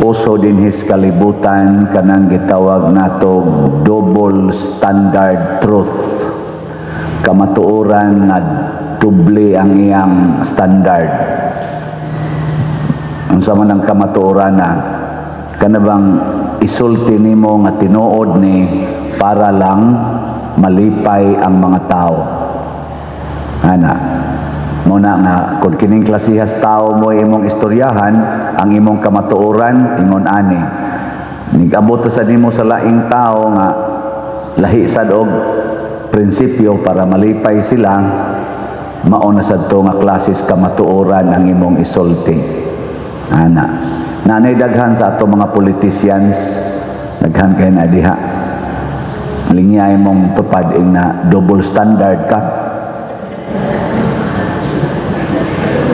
uso din his kalibutan kanang gitawag nato double standard truth. Kamatuoran nga doble ang iyang standard. Unsa man ang kamatuoran na kanabang isulti nimo nga tinuod ni para lang malipay ang mga tao. Ana, muna nga kung kining klasihas tao mo imong istoryahan, ang imong kamatuoran ingon ani. Nigabot sa nimo sa laing tao nga lahi sad og prinsipyo para malipay sila, mao na sad to nga klasis kamatuoran ang imong isulti. Ana, nanay daghan sa ato mga politicians, daghan kay na diha. Linya imong tupad ing na double standard ka.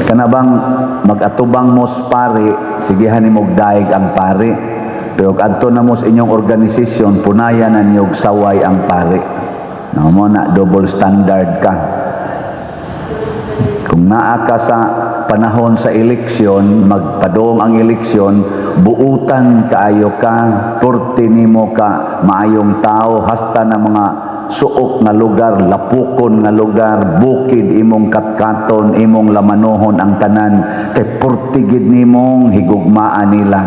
Kana bang mag-atubang mo sa pare, sigihan nimo daig ang pare. Pero kadto na mo sa inyong organisasyon, punayan na niyo saway ang pare. Mo na double standard ka. Kung naa ka sa panahon sa eleksyon, magpadong ang eleksyon, buutan kaayo ka, turti nimo ka, maayong tao, hasta na mga suok nga lugar, lapukon nga lugar, bukid imong katkaton, imong lamanuhon ang tanan, kay purtigid nimong higugmaan nila.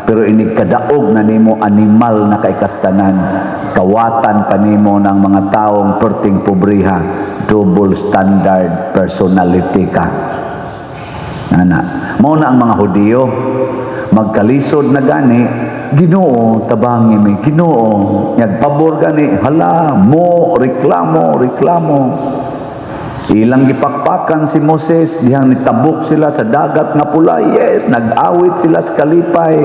Pero ini kadaog na nimo animal na kay kastanan, kawatan pa nimo ng mga taong perting pobriha, double standard personality ka. Ana, mao na ang mga Hudiyo magkalisod na gani, Ginoo tabangi mi, Ginoo nagpabor gani, hala mo reklamo. Ilang gipakpakan si Moses, dihang nitabok sila sa dagat nga pula, yes, nag-awit sila sa kalipay,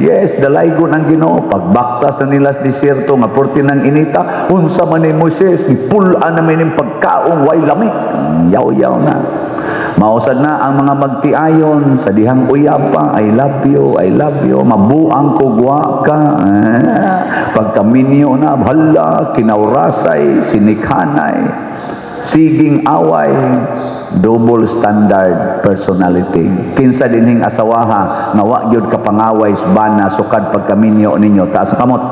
yes, dalaygon ang Ginoo. Pagbaktas na nila sa desierto nga porti ng inita, unsa man ni Moses, gipulaan namin yung pagkaong way lami, yaw-yaw na. Mausad na ang mga magtiayon sa dihang uyapa, I love you, mabuang ko gwa ka. Pagkaminyo na, hala, kinaurasay, sinikhanay, siging away, double standard personality. Kinsa dinhing asawaha nga wa gyud ka pangaway bana sukad pagkaminyo ninyo taas sa kamot.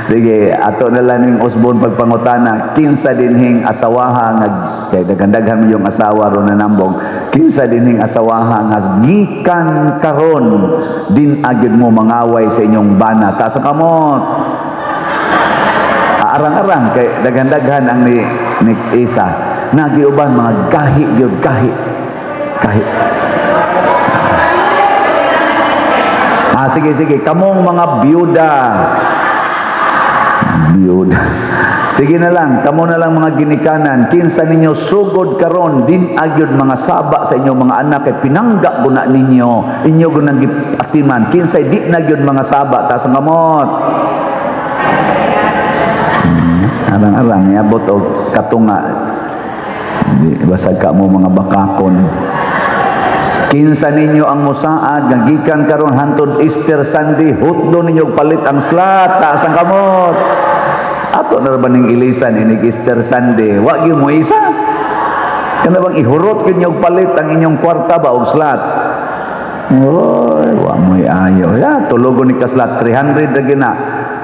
Sige, ato na lang ning usbon pagpangutana, kinsa dinhing asawaha nga kay daghan-daghan yung asawa ron na nambong, kinsa dinhing asawaha nga gikan karon din agid mo mangaway sa inyong bana taas sa kamot. Arang-arang kay daghan-daghan ang ni isa nagiuban mga gahi gyud kahi. Sige kamong mga byuda. Sige na lang, kamo na lang mga ginikanan, kinsa ninyo sugod karon din agyud mga saba sa inyong mga anak kay pinangga guna ninyo inyo gunang gipatiman, kinsa di na gyud mga saba ta sa kamot. Arang-arang niabot og katunga, basag ka mo mga bakakon. Kinsa ninyo ang musaad nga gikan karon hantod Easter Sunday, hutdo ninyo palit ang slat taas ang kamot. Ato na ba ning ilisan inig Easter Sunday, wa gyud mo isa. Kana bang ihurot kinyo palit ang inyong kwarta ba og slat? Oy, wa moy ayo. Ya, tulogon ni kaslat 300 ra gina.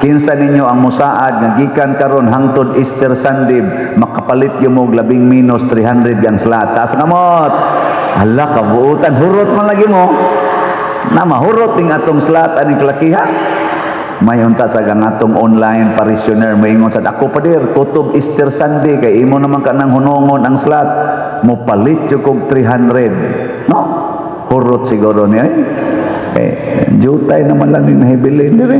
Kinsa ninyo ang musaad nga gikan karon hangtod Easter Sunday, makapalit gyud mo og labing minus 300 ang slat taas ang kamot. Hala, kabuutan, hurot man lagi mo. Na mahurot ning atong slat ani kalakiha. May unta sa gangatong online parishioner moingon sad ako pader kutob Easter Sunday kay imo naman kanang hunongon ang slat mo palit jud kog 300. No? Hurot siguro niya. Jutay naman lang ni nahibilin dire.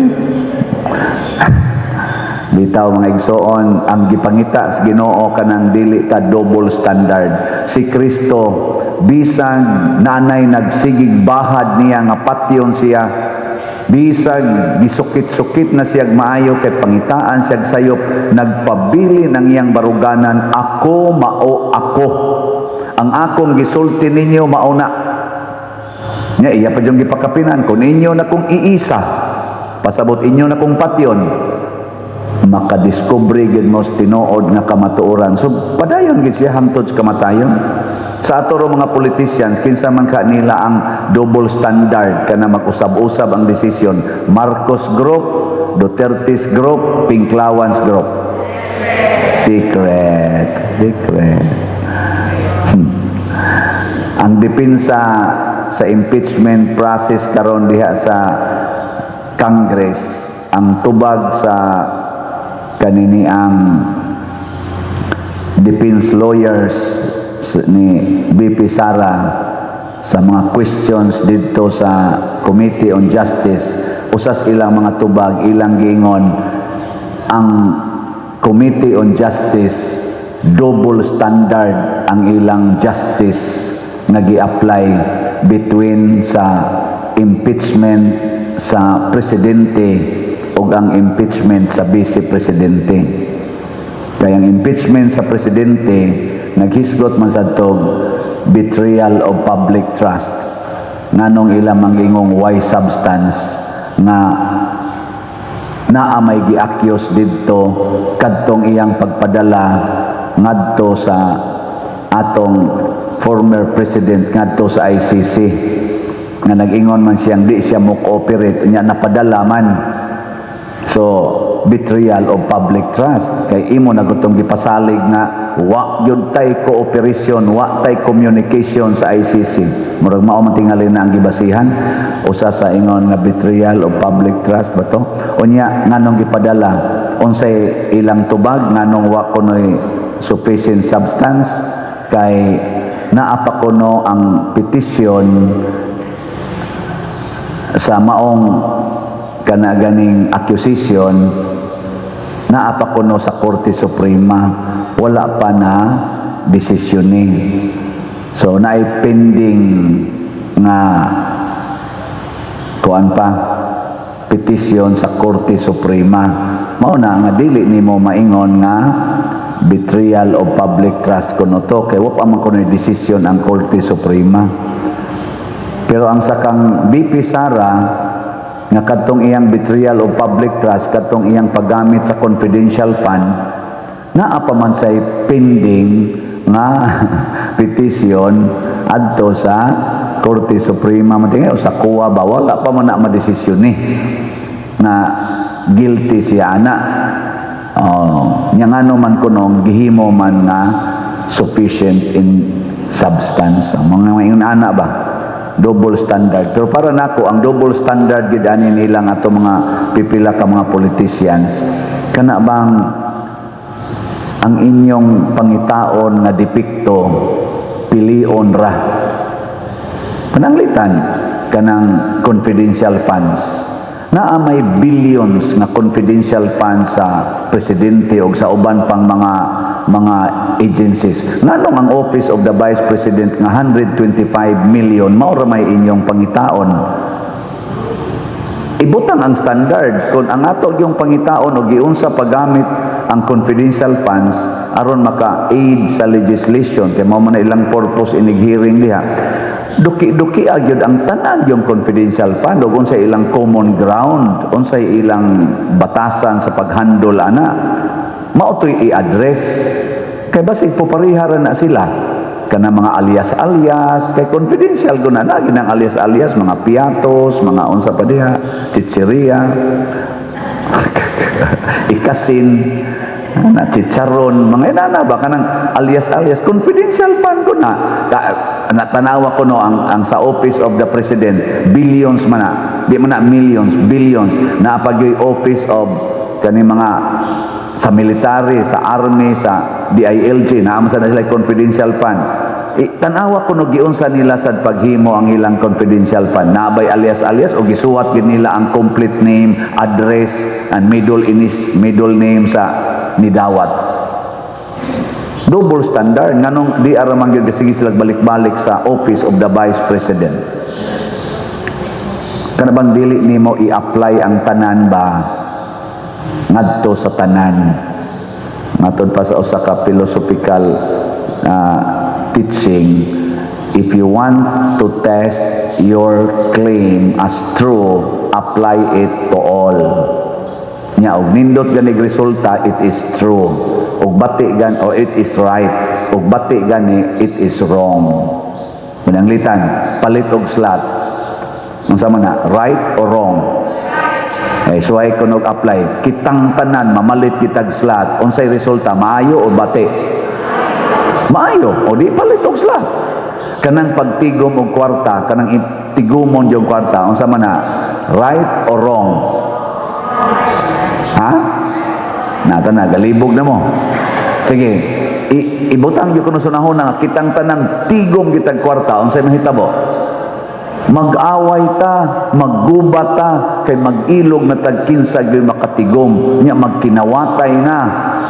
Bitaw mga igsoon, ang gipangita sa Ginoo kanang dili ta double standard. Si Kristo bisag nanay nagsigig bahad niya nga patyon siya, bisag gisukit-sukit na siyag maayo kay pangitaan siyag sayop, nagpabili ng iyang baruganan, ako mao ako, ang akong gisulti ninyo mao na nya iya pa yung gipakapinan kung inyo na kong iisa pasabot inyo na kong patyon, makadiscovery gid mo tinuod nga kamatuoran. So padayon gid siya hangtod sa kamatayon. Sa ato ro mga politicians, kinsa man ka nila ang double standard kana mag-usab-usab ang desisyon. Marcos Group, Duterte's Group, Pinklawans Group. Secret. Ang depensa sa impeachment process karon diha sa Congress, ang tubag sa kanini ang defense lawyers ni BP Sara sa mga questions dito sa Committee on Justice, usas ilang mga tubag, ilang giingon ang Committee on Justice double standard ang ilang justice nga gi-apply between sa impeachment sa presidente ug ang impeachment sa vice presidente. Kaya ang impeachment sa presidente naghisgot man sa tog betrayal of public trust, nganong ilang mangingong why substance nga naa may gi-accuse didto kadtong iyang pagpadala ngadto sa atong former president ngadto sa ICC, nga nag-ingon man siyang di siya mo cooperate nya napadala man. So betrayal of public trust, kay imo nagutong gipasalig nga wa gyud tay cooperation, wa tay communication sa ICC. Murag mao man tingali na ang gibasihan usa sa ingon nga betrayal of public trust ba to. Unya nganong gipadala, unsay ilang tubag nganong wa kunoy sufficient substance, kay naa pa kuno ang petition sa maong kana ganing accusation, naa pa kuno sa Korte Suprema, wala pa na desisyoning. So naay pending nga kuan pa petition sa Korte Suprema. Mao na nga dili nimo maingon nga betrayal of public trust kuno to, kay wa pa man kuno desisyon ang Korte Suprema. Pero ang sakang BP Sara nga kadtong iyang betrayal of public trust, kadtong iyang paggamit sa confidential fund, naa pa man say pending nga petition adto sa Korte Suprema matingay o sa kuwa ba, wala pa man na madesisyon ni na guilty siya ana. Nya ngano man kunong gihimo man nga sufficient in substance. Mga ingon ana ba double standard. Pero para nako ang double standard gid ani nila nga ato mga pipila ka mga politicians, kana bang ang inyong pangitaon nga depikto pilion ra pananglitan kanang confidential funds, naa may billions nga confidential funds sa presidente o sa uban pang mga agencies. Nganong ang Office of the Vice President nga 125 million mao ra may inyong pangitaon? Ibutang ang standard kung ang ato yung pangitaon o giunsa paggamit ang confidential funds aron maka-aid sa legislation, kay mao man ilang purpose inig hearing diha. Duki-duki agyud ang tanan yung confidential fund ug unsay ilang common ground, unsay ilang batasan sa paghandle ana. Mao to'y i-address, kay basig po pariharan na sila kana mga alias-alias, kay confidential guna na ginang alias-alias, mga piatos, mga unsa pa diha, chicheria, ikasin, na chicharon, mga inana ba kanang alias-alias, confidential fund ko na. Natanawa ko no ang sa Office of the President, billions man na, di man na millions, billions, na pagyoy Office of kani mga sa military, sa army, sa DILG, naama sa sila confidential fund. Tanawa ko no giunsa nila sa paghimo ang ilang confidential fund. Nabay alias-alias o gisuwat gid nila ang complete name, address, and middle name sa nidawat. Double standard nganong di ara man gyud sige sila balik-balik sa Office of the Vice President. Kana bang dili nimo i-apply ang tanan ba ngadto sa tanan? Matod pa sa usa ka philosophical teaching, if you want to test your claim as true, apply it to all. Nya og nindot ganig resulta, it is true. Og bati gan o it is right. ug bati gani, it is wrong. Mananglitan, palit og slot. Unsa man na, right or wrong? So ay kunog apply, kitang tanan mamalit kitag slot, unsay resulta, maayo o bati? Maayo, o di palit og slot. Kanang pagtigom og kwarta, kanang tigumon yung kwarta, unsa man na, right or wrong? Ha? Nata na, galibog na mo. Sige, ibutang yung kunusunahon na kitang tanang tigom kitag kwarta, unsay mahitabo? Mag-away ta, maggubat ta, kay mag-ilog na tagkinsag yung makatigom, niya magkinawatay na,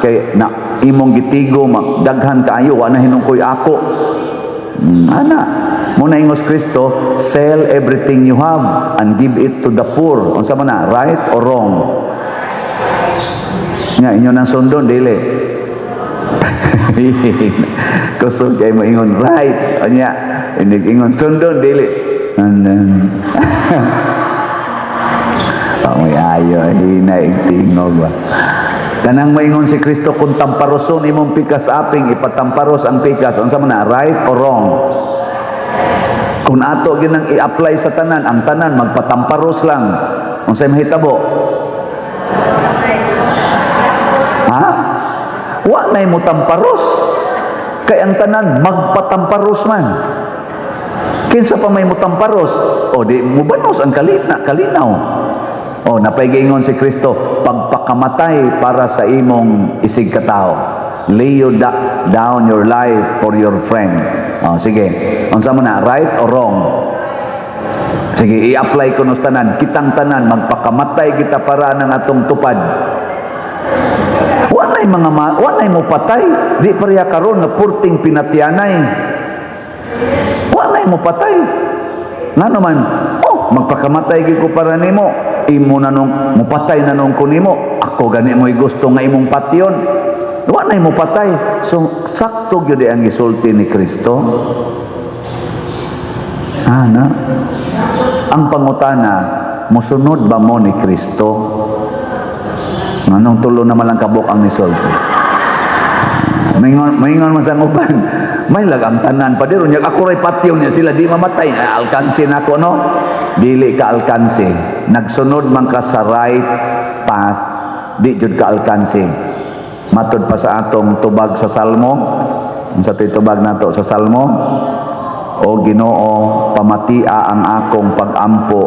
kay na imong gitigom, daghan kaayo, wala na hinungkoy ako. Ana, muna ingos Kristo, sell everything you have and give it to the poor. Unsa man na, right or wrong? Nga, inyo nang sundon, dili. Kusog kayo mo ingon, right. O niya, ingon, sundon, dili. And then, may ayo, hinaigtingog ba? Kanang maingon si Kristo, kung tamparoson imong pikas aping, ipatamparos ang pikas. Unsa man na, right or wrong? Kung ato ginang i-apply sa tanan, ang tanan magpatamparos lang. Unsay mahitabo? Ha? Wa nay mo tamparos. Kay ang tanan magpatamparos man. Kinsa pa may mutamparos? O di mubanos ang kalinaw. O napaygingon si Kristo, pagpakamatay para sa imong isig katao. Lay you down your life for your friend. O sige, unsa man na, right or wrong? Sige, i-apply ko nos tanan, kitang tanan magpakamatay kita para nang atong tupad. Wanay mo patay, di pareha karon na purting pinatianay. Walay mo patay. Nga naman, magpakamatay gid ko para nimo. Imo na nung mupatay na nung kunimo. Ako gani mo gusto nga imong patyon. Walay mo patay. So sakto gyud ang gisulti ni Kristo. Ana, ang pangutana, musunod ba mo ni Kristo? Nganong tulo naman lang kabuk ang nisulti. Maingon man sa uban, may lagang tanan pa diro nya ako ray patyon niya sila di mamatay, alkansi nako no, dili ka alkansi, nagsunod man ka sa right path, di jud ka alkansi. Matud pa sa atong tubag sa Salmo, unsa tay tubag nato sa Salmo? O Ginoo, pamatia ang akong pag-ampo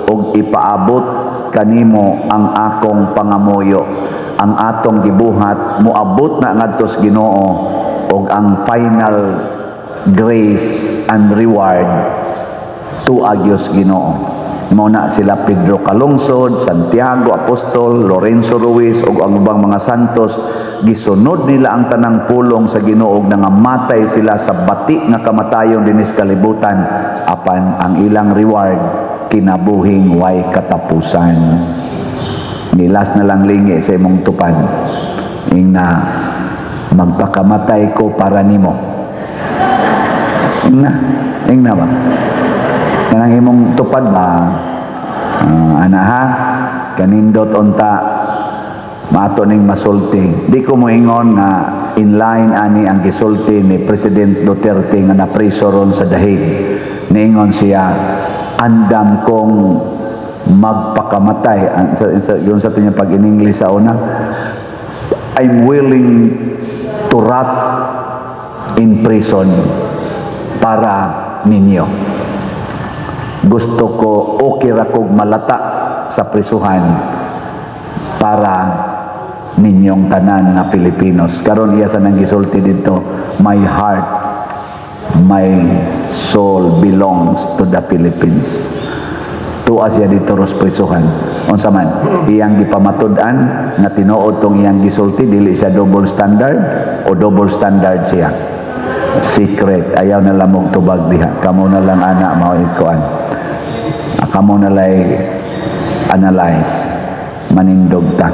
ug ipaabot kanimo ang akong pangamuyo. Ang atong gibuhat moabot na ngadto sa Ginoo og ang final grace and reward to agios Ginoo. Mao na sila Pedro Calungsod, Santiago Apostol, Lorenzo Ruiz ug ang ubang mga santos, gisunod nila ang tanang pulong sa Ginoo ug nangamatay sila sa bati nga kamatayon dinis kalibutan, apan ang ilang reward kinabuhing way katapusan. Nilas na lang lingi sa imong tupad, na magpakamatay ko para nimo. Ingna ba? Kanang imong tupad ba? Ana ha? Kanindot unta maato ning masulti. Di ko moingon nga inline ani ang gisulti ni President Duterte nga napriso ron sa dahig. Niingon siya, andam kong magpakamatay. Yun sa tinyang pag-in-English sa una, I'm willing to rot in prison para ninyo. Gusto ko okay ra kog malata sa prisuhan para ninyong tanan na Pilipinos. Karon iya sa nang gisulti dito, my heart, my soul belongs to the Philippines. Tuwa siya dito ros prisuhan. Unsa man, iyang gipamatud-an nga tinuod tong iyang gisulti, dili siya double standard o double standard siya. Secret, ayaw na lamog tubag diha. Kamo na lang ana mao ikuan. Kamo na lay analyze, manindog ta.